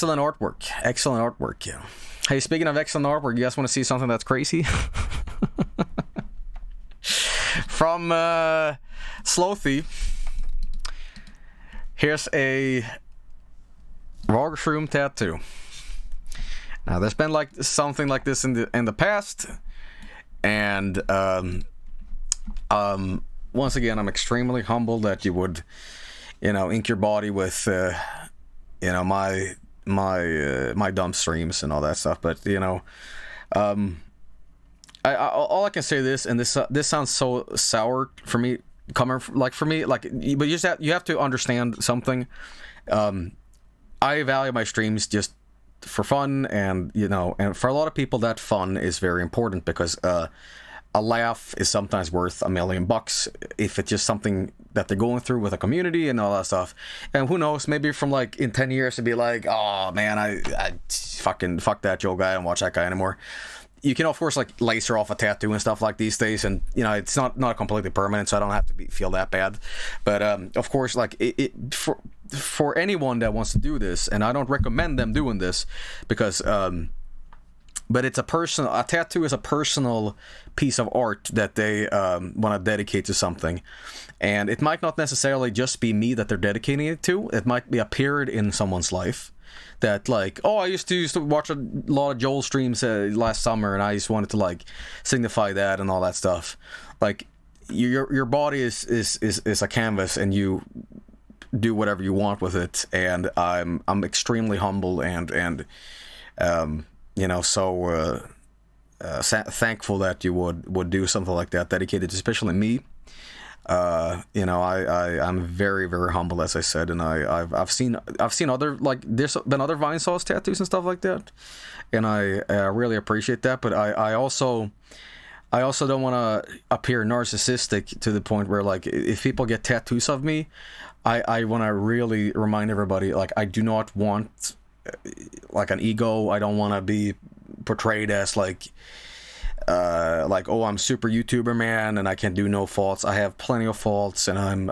Excellent artwork. Excellent artwork, yeah. Hey, speaking of excellent artwork, you guys want to see something that's crazy? From Slothy, here's a Vargshroom tattoo. Now, there's been like something like this in the past, and once again, I'm extremely humbled that you would, ink your body with, my dumb streams and all that stuff. But all I can say this, and this sounds so sour for me, but you have to understand something. I value my streams just for fun, and and for a lot of people that fun is very important, because a laugh is sometimes worth $1 million if it's just something that they're going through with a community and all that stuff. And who knows, maybe from like in 10 years to be like, oh man, I fucking fuck that Joe guy, I don't watch that guy anymore. You can of course like laser off a tattoo and stuff like these days, and it's not completely permanent, so I don't have to feel that bad. But of course, like for anyone that wants to do this, and I don't recommend them doing this, because but a tattoo is a personal piece of art that they want to dedicate to something. And it might not necessarily just be me that they're dedicating it to. It might be a period in someone's life that, like, oh, I used to watch a lot of Joel streams last summer, and I just wanted to like signify that and all that stuff. Like, your body is a canvas, and you do whatever you want with it. And I'm extremely humble and so thankful that you would do something like that, dedicated to especially me. I'm very, very humble, as I said, and I've seen other, like, there's been other Vinesauce tattoos and stuff like that, and I really appreciate that. But I also don't want to appear narcissistic to the point where, like, if people get tattoos of me, I want to really remind everybody, like, I do not want like an ego. I don't want to be portrayed as like oh, I'm super YouTuber man and I can do no faults. I have plenty of faults, and I'm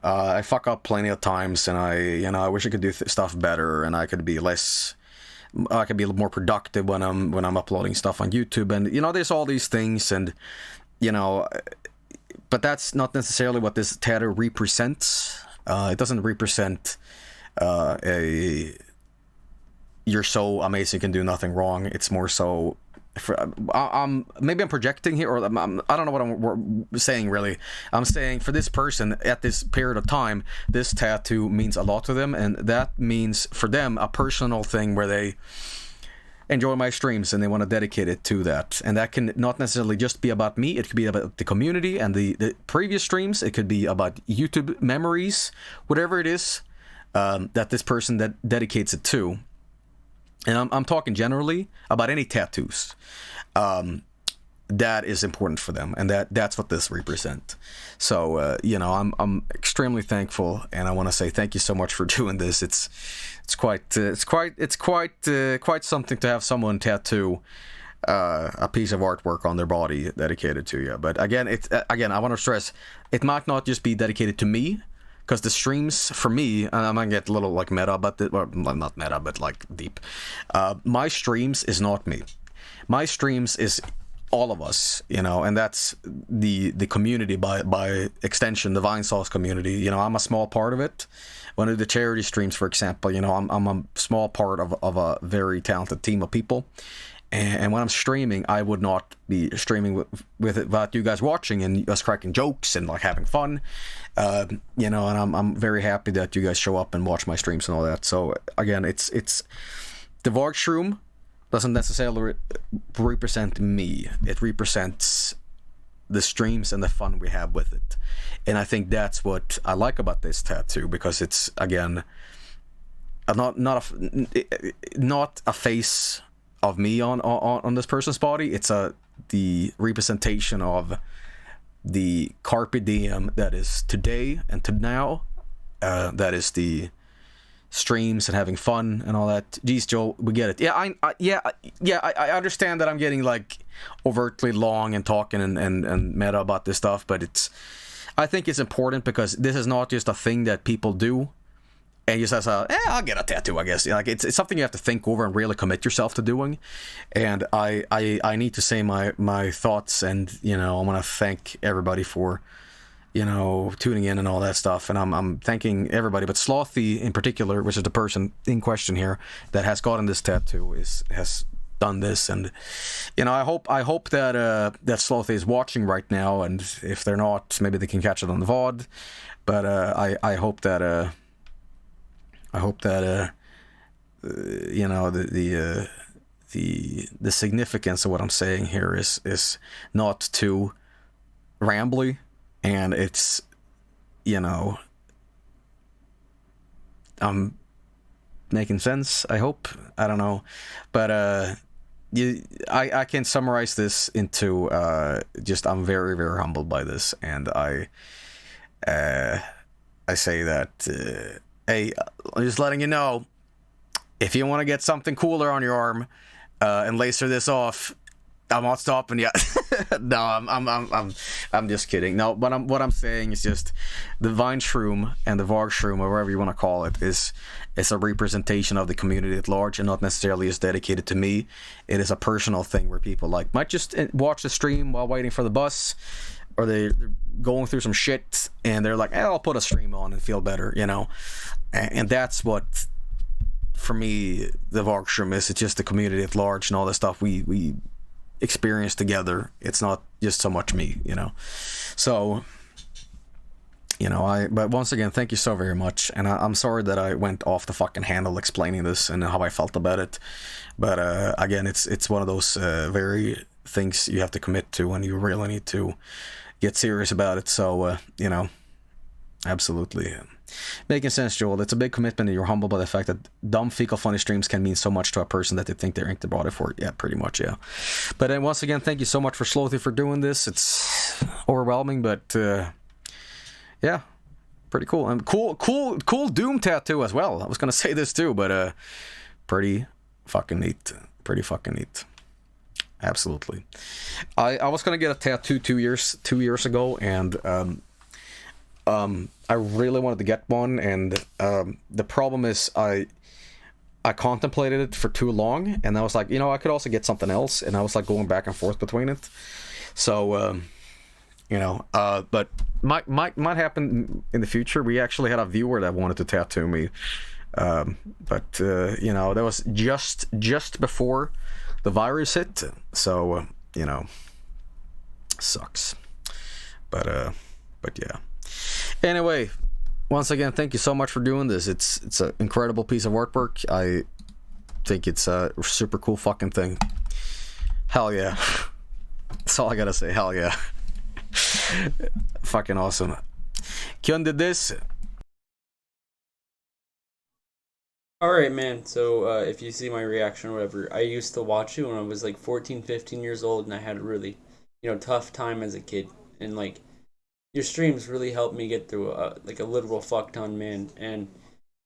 I fuck up plenty of times, and I wish I could do stuff better, and I could be more productive when I'm uploading stuff on YouTube, and there's all these things, and but that's not necessarily what this tattoo represents. It doesn't represent you're so amazing, you can do nothing wrong. It's more so maybe I'm projecting here, or I don't know what I'm saying really. I'm saying for this person at this period of time, this tattoo means a lot to them, and that means for them a personal thing where they enjoy my streams and they want to dedicate it to that. And that can not necessarily just be about me. It could be about the community and the previous streams. It could be about YouTube memories, whatever it is that this person that dedicates it to. And I'm talking generally about any tattoos. That is important for them, and that's what this represents. So I'm extremely thankful, and I want to say thank you so much for doing this. It's quite something to have someone tattoo a piece of artwork on their body dedicated to you. But again, I want to stress, it might not just be dedicated to me, because the streams for me, and I'm gonna get a little like meta, but not meta, but like deep. My streams is not me. My streams is all of us, and that's the community by extension, the Vinesauce community. I'm a small part of it. One of the charity streams, for example, I'm a small part of a very talented team of people. And when I'm streaming, I would not be streaming with it without you guys watching and us cracking jokes and like having fun, and I'm very happy that you guys show up and watch my streams and all that. So again, it's the Vargshroom doesn't necessarily represent me. It represents the streams and the fun we have with it, and I think that's what I like about this tattoo, because it's again not a face of me on this person's body. It's the representation of the carpe diem that is today and to now. That is the streams and having fun and all that. Jeez, Joel, we get it. I understand that I'm getting like overtly long and talking and meta about this stuff, but I think it's important, because this is not just a thing that people do. and you says, I'll get a tattoo, I guess. Like it's something you have to think over and really commit yourself to doing. And I need to say my thoughts, and I want to thank everybody for tuning in and all that stuff. And I'm thanking everybody, but Slothy in particular, which is the person in question here that has gotten this tattoo, has done this. And I hope that that Slothy is watching right now, and if they're not, maybe they can catch it on the VOD. But I hope that the significance of what I'm saying here is not too rambly, and it's I'm making sense, I hope. I don't know, but I can summarize this into just I'm very, very humbled by this, and I say that hey, I'm just letting you know, if you want to get something cooler on your arm and laser this off, I'm not stopping you. No, I'm just kidding. No, but what I'm saying is just the Vine Shroom and the Varg Shroom, or whatever you want to call it, is a representation of the community at large, and not necessarily is dedicated to me. It is a personal thing where people might just watch the stream while waiting for the bus, or they're going through some shit, and they're like, I'll put a stream on and feel better, and that's what, for me, the Varg Shroom is. It's just the community at large and all the stuff we experience together. It's not just so much me, So, but once again, thank you so very much. And I'm sorry that I went off the fucking handle explaining this and how I felt about it. But again, it's one of those very things you have to commit to, and you really need to get serious about it. So, absolutely. Making sense, Joel. It's a big commitment, and you're humbled by the fact that dumb fecal funny streams can mean so much to a person that they think they're inked brought it for it. Yeah, pretty much, yeah. But then once again, thank you so much for Slothy for doing this. It's overwhelming, but yeah, pretty cool. And cool Doom tattoo as well. I was gonna say this too, but pretty fucking neat. Pretty fucking neat. Absolutely. I was gonna get a tattoo 2 years ago, and I really wanted to get one, and the problem is I contemplated it for too long, and I was like, I could also get something else, and I was like going back and forth between it. So, but might happen in the future. We actually had a viewer that wanted to tattoo me, but that was just before the virus hit, so sucks. But yeah. Anyway, once again, thank you so much for doing this. It's an incredible piece of artwork. I think it's a super cool fucking thing. Hell yeah. That's all I gotta say. Hell yeah. Fucking awesome. Kyun did this. Alright, man. So, if you see my reaction or whatever, I used to watch it when I was like 14, 15 years old, and I had a really, tough time as a kid. And, like, your streams really helped me get through a literal fuck ton, man. And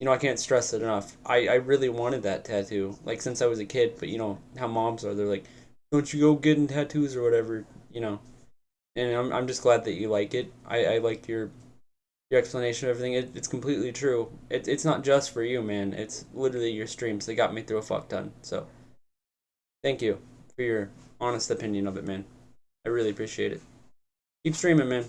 I can't stress it enough. I really wanted that tattoo, like since I was a kid. But you know how moms are. They're like, "Don't you go getting tattoos or whatever," And I'm just glad that you like it. I liked your explanation of everything. It's completely true. It's not just for you, man. It's literally your streams that got me through a fuck ton. So thank you for your honest opinion of it, man. I really appreciate it. Keep streaming, man.